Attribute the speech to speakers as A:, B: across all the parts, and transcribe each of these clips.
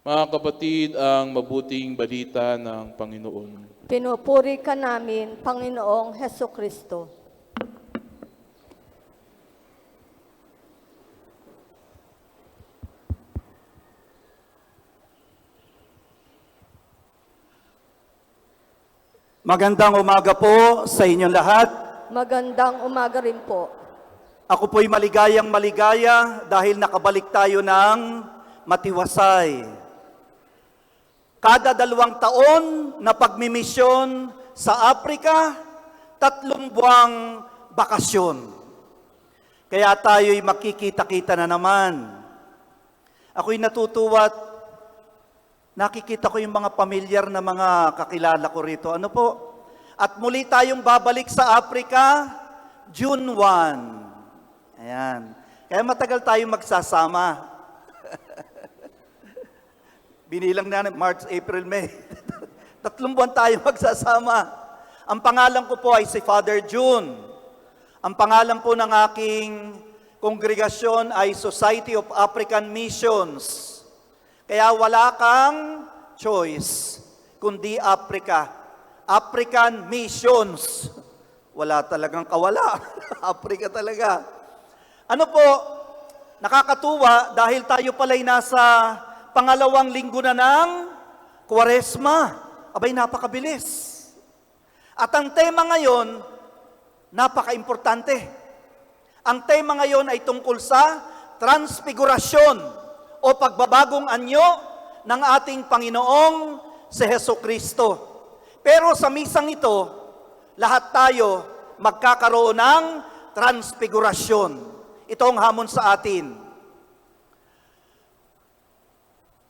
A: Mga kapatid, ang mabuting balita ng Panginoon.
B: Pinupuri ka namin, Panginoong Heso Kristo.
C: Magandang umaga po sa inyong lahat.
B: Magandang umaga rin po.
C: Ako po'y maligayang maligaya dahil nakabalik tayo ng matiwasay. Kada 2 taon na pagmimisyon sa Africa, 3 buwang bakasyon. Kaya tayo'y makikita-kita na naman. Ako'y natutuwa at nakikita ko yung mga pamilyar na mga kakilala ko rito. Ano po? At muli tayong babalik sa Africa, June 1. Ayan. Kaya matagal tayong magsasama. Binilang na March, April, May. 3 buwan tayo magsasama. Ang pangalan ko po ay si Father June. Ang pangalan po ng aking kongregasyon ay Society of African Missions. Kaya wala kang choice, kundi Africa. African Missions. Wala talagang kawala. Africa talaga. Ano po, nakakatuwa dahil tayo pala'y nasa pangalawang linggo na ng Kwaresma. Abay, napakabilis. At ang tema ngayon, napaka-importante. Ang tema ngayon ay tungkol sa transfigurasyon o pagbabagong anyo ng ating Panginoong si Heso Kristo. Pero sa misang ito, lahat tayo magkakaroon ng transfigurasyon. Ito ang hamon sa atin.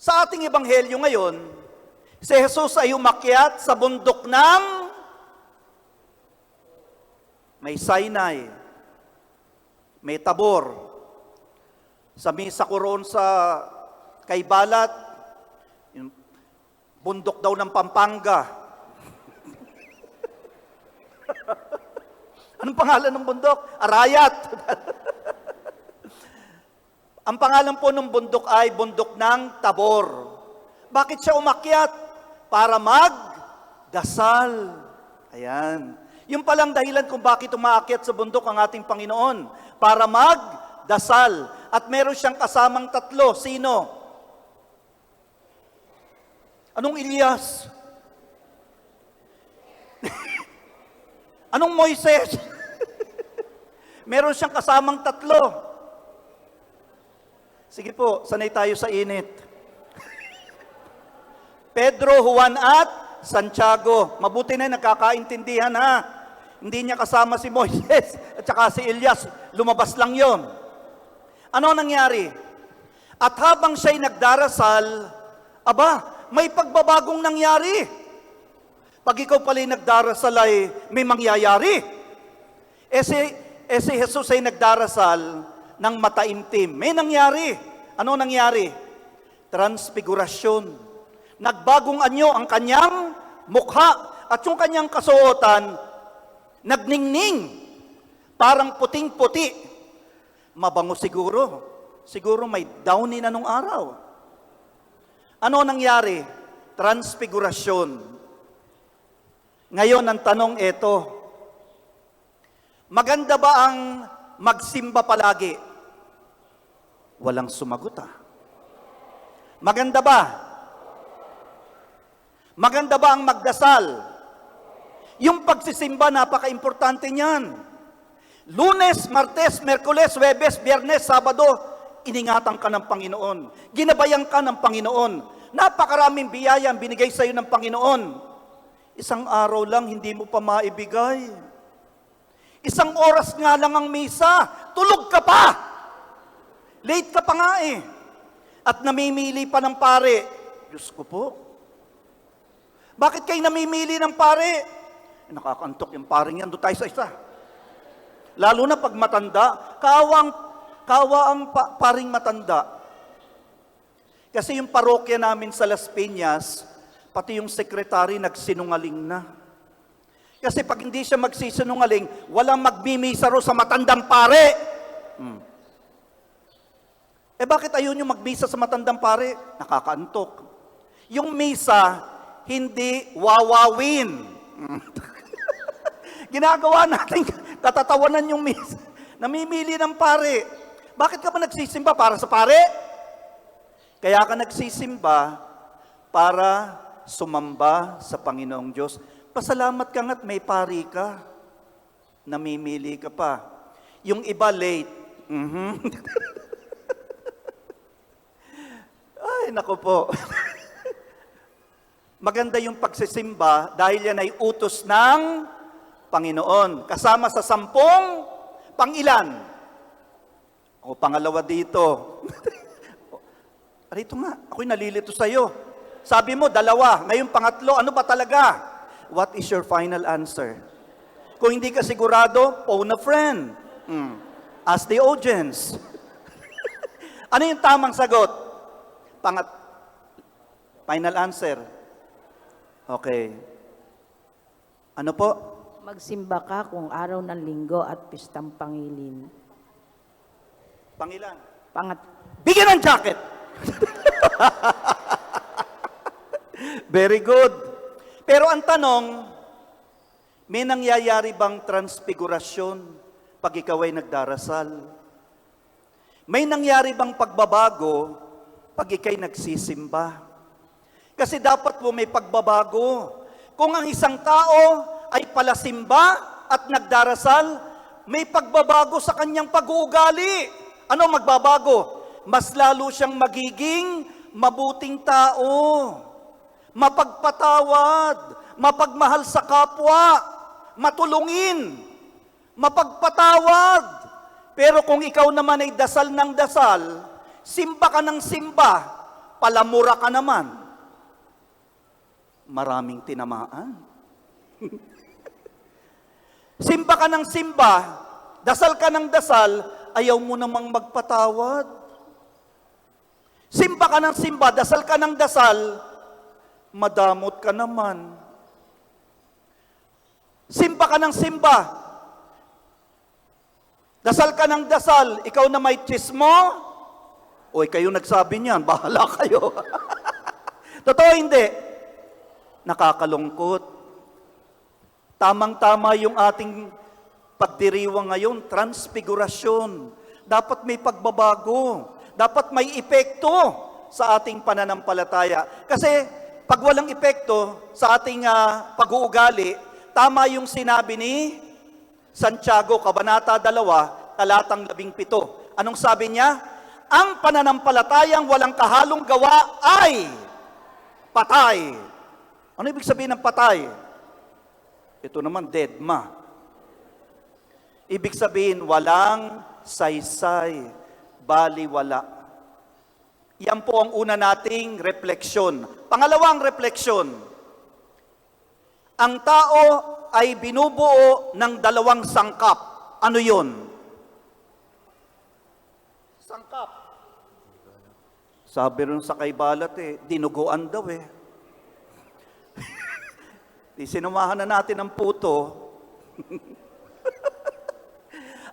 C: Sa ating ebanghelyo ngayon, si Jesus ay umakyat sa bundok ng may Sinai, may Tabor. Sa misa ko roon sa kay Balat, yung bundok daw ng Pampanga. Anong pangalan ng bundok? Arayat. Ang pangalan po ng bundok ay bundok ng Tabor. Bakit siya umakyat? Para magdasal. Ayan. Yung palang dahilan kung bakit umaakyat sa bundok ang ating Panginoon. Para magdasal. At meron siyang kasamang 3. Sino? Anong Elias? Anong Moises? Meron siyang kasamang 3. Sige po, sanay tayo sa init. Pedro, Juan at Santiago. Mabuti na nagkakaintindihan ha. Hindi niya kasama si Moises at saka si Elias. Lumabas lang yon. Ano nangyari? At habang siya'y nagdarasal, may pagbabagong nangyari. Pag ikaw pala'y nagdarasal ay may mangyayari. Si Jesus ay nagdarasal ng mataimtim. May nangyari. Ano nangyari? Transfigurasyon. Nagbagong anyo ang kanyang mukha at yung kanyang kasuotan, nagningning. Parang puting-puti. Mabango siguro. Siguro may downy na nung araw. Ano nangyari? Transfigurasyon. Ngayon, ang tanong ito, maganda ba ang magsimba palagi? Walang sumagot Maganda ba? Maganda ba ang magdasal? Yung pagsisimba, napaka-importante niyan. Lunes, Martes, Merkules, Huwebes, Biyernes, Sabado, iningatan ka ng Panginoon. Ginabayan ka ng Panginoon. Napakaraming biyaya ang binigay sa iyo ng Panginoon. Isang araw lang, hindi mo pa maibigay. Isang oras nga lang ang misa, tulog ka pa. Late ka pa nga At namimili pa ng pare. Diyos ko po. Bakit kayo namimili ng pare? Nakakantok yung paring yan, doon tayo sa isa. Lalo na pag matanda, kawa ang paring matanda. Kasi yung parokya namin sa Las Piñas, pati yung sekretary nagsinungaling na. Kasi pag hindi siya magsisinungaling, walang magmimisa ro sa matandang pare. Eh bakit ayaw nyo magmisa sa matandang pare? Nakakaantok. Yung misa, hindi wawawin. Ginagawa natin, katatawanan yung misa. Namimili ng pare. Bakit ka ba nagsisimba? Para sa pare? Kaya ka nagsisimba para sumamba sa Panginoong Diyos. Pasalamat ka nga't may pari ka. Namimili ka pa. Yung iba late. Ay, naku po. Maganda yung pagsisimba dahil yan ay utos ng Panginoon. Kasama sa 10 pangilan. O pangalawa dito. Arito nga, ako'y nalilito sa'yo. Sabi mo, 2. Ngayon, 3. Ano ba talaga? What is your final answer? Kung hindi ka sigurado, phone a friend. Ask the audience. Ano yung tamang sagot? Final answer. Okay. Ano po?
D: Magsimba ka kung araw ng linggo at pistang pangilin.
C: Pangilan?
D: Bigyan
C: ng jacket! Very good. Pero ang tanong, may nangyayari bang transfigurasyon pag ikaw ay nagdarasal? May nangyari bang pagbabago pag ikay nagsisimba? Kasi dapat po may pagbabago. Kung ang isang tao ay palasimba at nagdarasal, may pagbabago sa kanyang pag-uugali. Ano magbabago? Mas lalo siyang magiging mabuting tao, mapagpatawad, mapagmahal sa kapwa, matulungin, mapagpatawad. Pero kung ikaw naman ay dasal ng dasal, simba ka ng simba, palamura ka naman, maraming tinamaan. Simba ka ng simba, dasal ka ng dasal, ayaw mo namang magpatawad. Simba ka ng simba, dasal ka ng dasal, madamot ka naman. Simba ka ng simba, dasal ka ng dasal, ikaw na may tsismo, o kayo nagsabi niyan, bahala kayo. Totoo hindi? Nakakalungkot. Tamang-tama yung ating pagdiriwang ngayon, transfigurasyon. Dapat may pagbabago. Dapat may epekto sa ating pananampalataya. Kasi pag walang epekto sa ating pag-uugali, tama yung sinabi ni Santiago, Kabanata 2, talatang 17. Anong sabi niya? Ang pananampalatayang walang kahalong gawa ay patay. Ano ibig sabihin ng patay? Ito naman, deadma. Ibig sabihin, walang saysay, baliwala. Yan po ang una nating refleksyon. Pangalawang refleksyon, ang tao ay binubuo ng 2 sangkap. Ano yun? Sangkap. Sabi rin sa kay Balat dinuguan daw Di sinumahan na natin ang puto.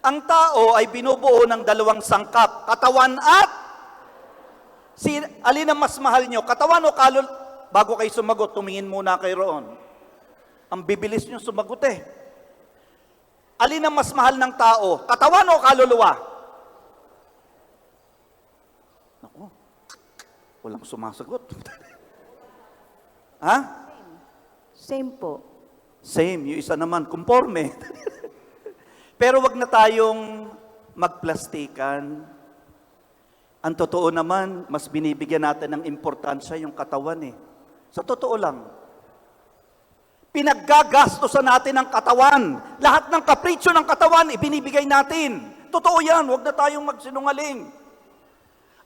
C: Ang tao ay binubuo ng 2 sangkap, katawan at alin ang mas mahal nyo? Katawan o kaluluwa? Bago kayo sumagot, tumingin muna kayo roon. Ang bibilis nyo sumagot Alin ang mas mahal ng tao? Katawan o kaluluwa? Naku, walang sumasagot. Ha?
D: Same po.
C: Same, yung isa naman, conforme. Pero wag na tayong magplastikan. Ang totoo naman, mas binibigyan natin ng importansya yung katawan Sa totoo lang. Pinaggagastosan natin ang katawan. Lahat ng kapritsyo ng katawan, ibinibigay natin. Totoo yan, wag na tayong magsinungaling.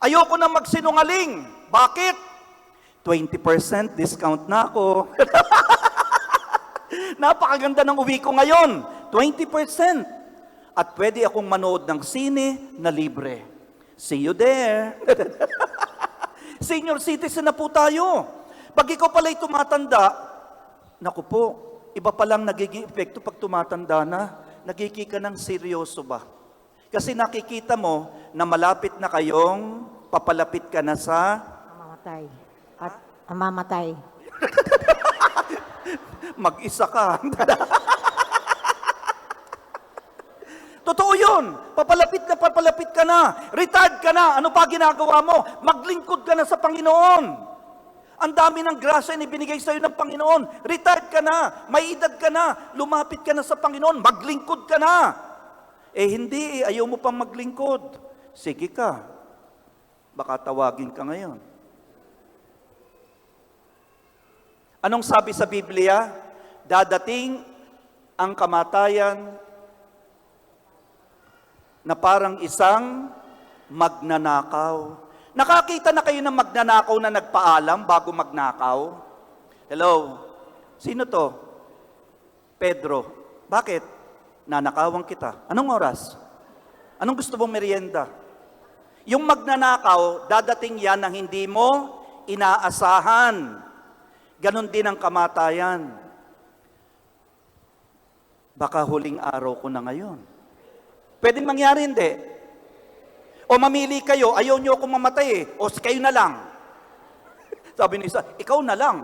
C: Ayoko na magsinungaling. Bakit? 20% discount na ako. Napakaganda ng uwi ko ngayon. 20%. At pwede akong manood ng sine na libre. See you there. Senior citizen na po tayo. Pag ikaw pala'y tumatanda, naku po, iba palang nagiging epekto pag tumatanda na, nagiging ka ng seryoso ba? Kasi nakikita mo na malapit na kayong papalapit ka na sa
D: Mamamatay. At mamatay.
C: mag-isa ka. Totoo yun. Papalapit ka na. Retired ka na. Ano pa ginagawa mo? Maglingkod ka na sa Panginoon. Ang dami ng grasya na ibinigay sa iyo ng Panginoon. Retired ka na. May edad ka na. Lumapit ka na sa Panginoon. Maglingkod ka na. Hindi. Ayaw mo pang maglingkod. Sige ka. Baka tawagin ka ngayon. Anong sabi sa Biblia? Dadating ang kamatayan na parang isang magnanakaw. Nakakita na kayo ng magnanakaw na nagpaalam bago magnakaw? Hello? Sino to? Pedro. Bakit? Nanakawan kita. Anong oras? Anong gusto mong merienda? Yung magnanakaw, dadating yan na hindi mo inaasahan. Ganon din ang kamatayan. Baka huling araw ko na ngayon. Pwedeng mangyari, hindi. O mamili kayo, ayaw nyo akong mamatay eh. O kayo na lang. Sabi ni isa, ikaw na lang.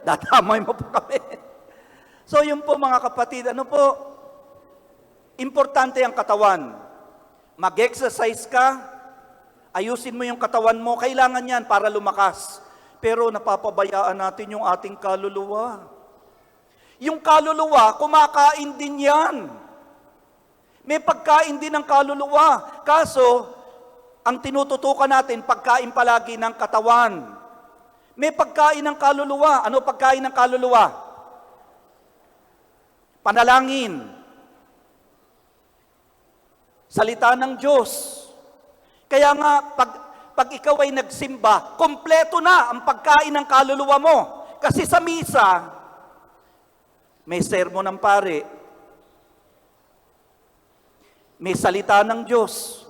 C: Datamay mo po kami. So yun po mga kapatid, ano po? Importante ang katawan. Mag-exercise ka, ayusin mo yung katawan mo, kailangan yan para lumakas. Pero napapabayaan natin yung ating kaluluwa. Yung kaluluwa, kumakain din yan. May pagkain din ng kaluluwa. Kaso, ang tinututukan natin, pagkain palagi ng katawan. May pagkain ng kaluluwa. Ano pagkain ng kaluluwa? Panalangin. Salita ng Diyos. Kaya nga, pag ikaw ay nagsimba, kompleto na ang pagkain ng kaluluwa mo. Kasi sa misa, may sermon ng pare, may salita ng Diyos,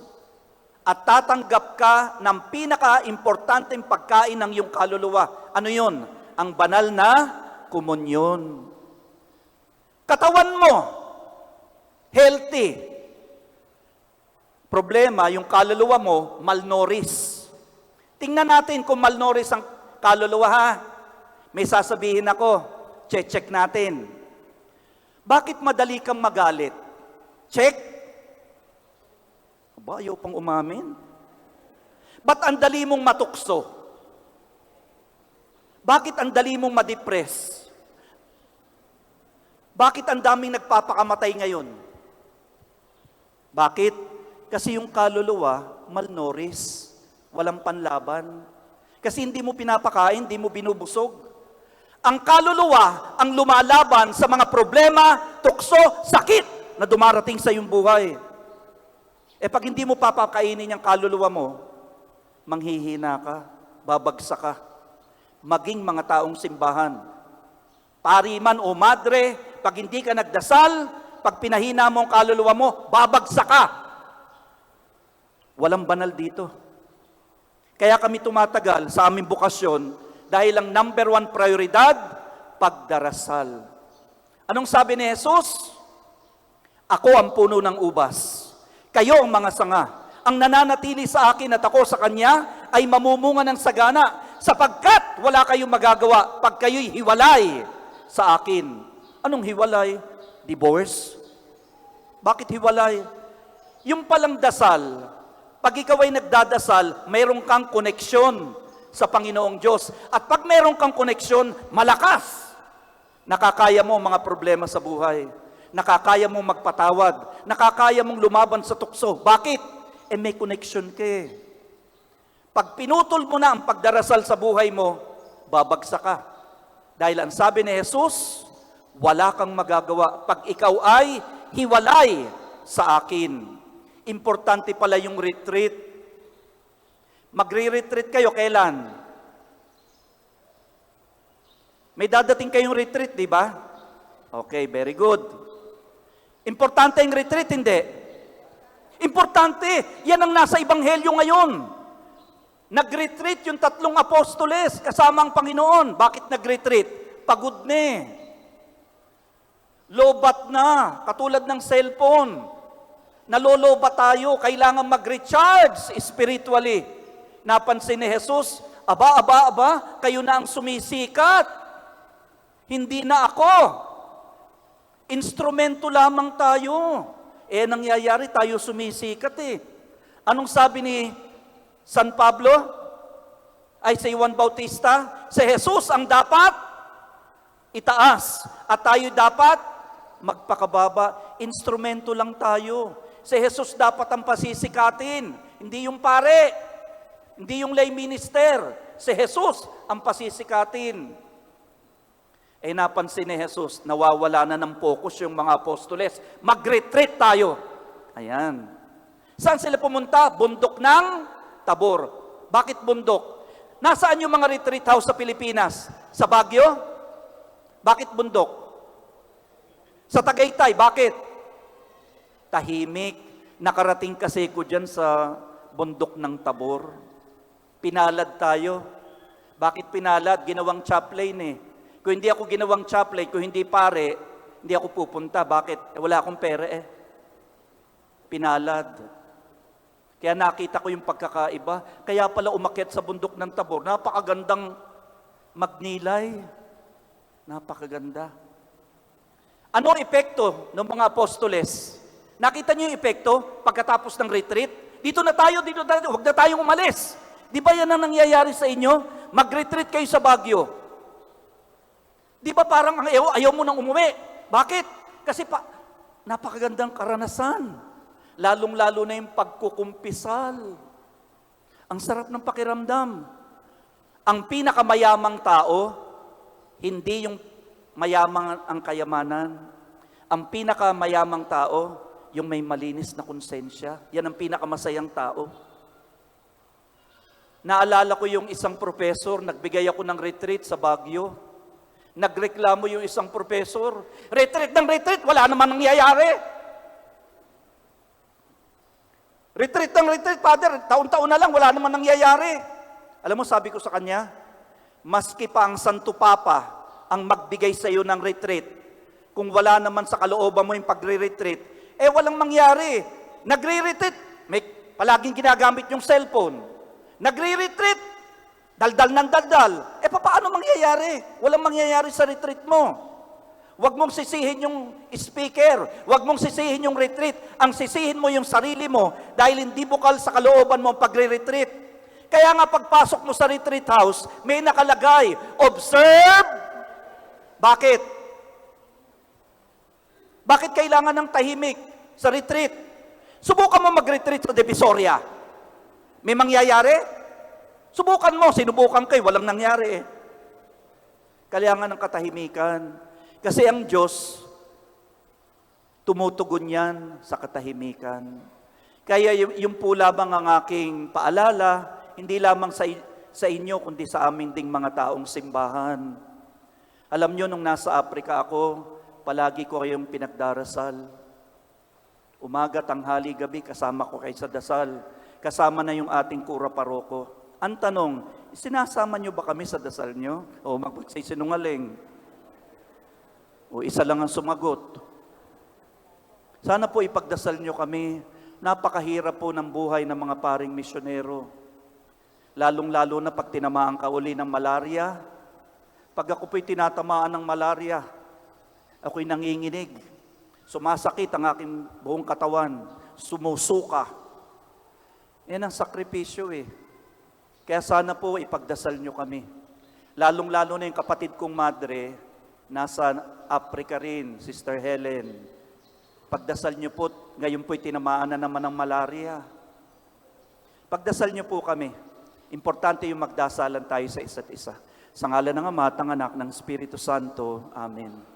C: at tatanggap ka ng pinaka-importanteng pagkain ng iyong kaluluwa. Ano yun? Ang banal na komunyon. Katawan mo, healthy. Problema, yung kaluluwa mo, malnourished. Tingnan natin kung malnourished ang kaluluwa, ha? May sasabihin ako, check natin. Bakit madali kang magalit? Check. Aba, ayaw pang umamin. Ba't ang dali mong matukso? Bakit ang dali mong ma-depress? Bakit ang daming nagpapakamatay ngayon? Bakit? Kasi yung kaluluwa, malnourished, walang panlaban. Kasi hindi mo pinapakain, hindi mo binubusog. Ang kaluluwa, ang lumalaban sa mga problema, tukso, sakit na dumarating sa iyong buhay. Pag hindi mo papakainin yung kaluluwa mo, manghihina ka, babagsak ka. Maging mga taong simbahan. Pari man o madre, pag hindi ka nagdasal, pag pinahina mo ang kaluluwa mo, babagsak ka. Walang banal dito. Kaya kami tumatagal sa aming bukasyon dahil ang number 1 prioridad, pagdarasal. Anong sabi ni Jesus? Ako ang puno ng ubas. Kayo ang mga sanga. Ang nananatili sa akin at ako sa kanya ay mamumunga ng sagana sapagkat wala kayong magagawa pag kayo'y hiwalay sa akin. Anong hiwalay? Divorce? Bakit hiwalay? Yung palang dasal, pag ikaw ay nagdadasal, mayroon kang koneksyon sa Panginoong Diyos. At pag mayroon kang koneksyon, malakas. Nakakaya mo ang mga problema sa buhay. Nakakaya mong magpatawad. Nakakaya mong lumaban sa tukso. Bakit? May connection ka eh. Pag pinutol mo na ang pagdarasal sa buhay mo, babagsak ka. Dahil ang sabi ni Jesus, wala kang magagawa pag ikaw ay hiwalay sa akin. Importante pala yung retreat. Magre-retreat kayo kailan? May dadating kayong retreat, di ba? Okay, very good. Importante yung retreat, hindi? Importante. Yan ang nasa Ebanghelyo ngayon. Nag-retreat yung 3 apostoles kasama ang Panginoon. Bakit nag-retreat? Pagod na. Lobat na. Katulad ng cellphone. Naloloba tayo, kailangan mag-recharge spiritually. Napansin ni Jesus, aba, kayo na ang sumisikat. Hindi na ako. Instrumento lamang tayo. Nangyayari tayo sumisikat eh. Anong sabi ni San Pablo? Ay si Juan Bautista? Si Jesus ang dapat itaas. At tayo dapat magpakababa. Instrumento lang tayo. Si Jesus dapat ang pasisikatin. Hindi yung pare. Hindi yung lay minister. Si Jesus ang pasisikatin. Napansin ni Jesus, nawawala na ng focus yung mga apostoles. Mag-retreat tayo. Ayan. Saan sila pumunta? Bundok ng Tabor. Bakit bundok? Nasaan yung mga retreat house sa Pilipinas? Sa Baguio? Bakit bundok? Sa Tagaytay, bakit? Tahimik. Nakarating kasi ko dyan sa bundok ng Tabor. Pinalad tayo. Bakit pinalad? Ginawang chaplain eh. Kung hindi ako ginawang chaplain, kung hindi pare, hindi ako pupunta. Bakit? Wala akong pera eh. Pinalad. Kaya nakita ko yung pagkakaiba. Kaya pala umakyat sa bundok ng Tabor. Napakagandang magnilay. Napakaganda. Ano ang epekto ng mga apostoles? Nakita niyo yung epekto pagkatapos ng retreat? Dito na tayo, huwag na tayong umalis. Di ba yan ang nangyayari sa inyo? Mag-retreat kayo sa Baguio. Di ba parang ayaw mo nang umuwi? Bakit? Kasi napakagandang karanasan. Lalong-lalo na yung pagkukumpisal. Ang sarap ng pakiramdam. Ang pinakamayamang tao, hindi yung mayamang ang kayamanan. Ang pinakamayamang tao, yung may malinis na konsensya. Yan ang pinakamasayang tao. Naalala ko yung isang professor, nagbigay ako ng retreat sa Baguio. Nagreklamo yung isang professor, retreat ng retreat, wala naman nangyayari. Retreat ng retreat, Father, taon-taon na lang, wala naman nangyayari. Alam mo, sabi ko sa kanya, maski pa ang Santo Papa ang magbigay sa iyo ng retreat, kung wala naman sa kalooban mo yung pagre-retreat, walang mangyari. Nagre-retreat, may palaging ginagamit yung cellphone. Nagre-retreat, daldal ng daldal. Paano mangyayari? Walang mangyayari sa retreat mo. Huwag mong sisihin yung speaker. Huwag mong sisihin yung retreat. Ang sisihin mo yung sarili mo dahil hindi bukal sa kalooban mo ang pagre-retreat. Kaya nga pagpasok mo sa retreat house, may nakalagay, observe. Bakit? Bakit kailangan ng tahimik sa retreat? Subukan mo mag-retreat sa Divisoria. May mangyayari? Subukan mo, sinubukan kayo, walang nangyari. Kailangan ng katahimikan. Kasi ang Diyos, tumutugon yan sa katahimikan. Kaya yung po lamang ang aking paalala, hindi lamang sa inyo, kundi sa aming ding mga taong simbahan. Alam nyo, nung nasa Africa ako, palagi ko kayong pinagdarasal. Umaga, tanghali, gabi, kasama ko kayo sa dasal. Kasama na yung ating kura paroko. Ang tanong, sinasama nyo ba kami sa dasal nyo? O magpagsisinungaling? O isa lang ang sumagot? Sana po ipagdasal nyo kami. Napakahirap po ng buhay ng mga paring misyonero. Lalong-lalo na pag tinamaan ka uli ng malaria. Pag ako po'y tinatamaan ng malaria, ako'y nanginginig. Sumasakit ang aking buong katawan. Sumusuka. Yan ang sakripisyo eh. Kaya sana po ipagdasal nyo kami. Lalong-lalo na yung kapatid kong madre, nasa Africa rin, Sister Helen. Pagdasal nyo po, ngayon po'y tinamaan na naman ng malaria. Pagdasal nyo po kami. Importante yung magdasalan tayo sa isa't isa. Sa ngalan ng Ama at ng Anak ng Espiritu Santo. Amen.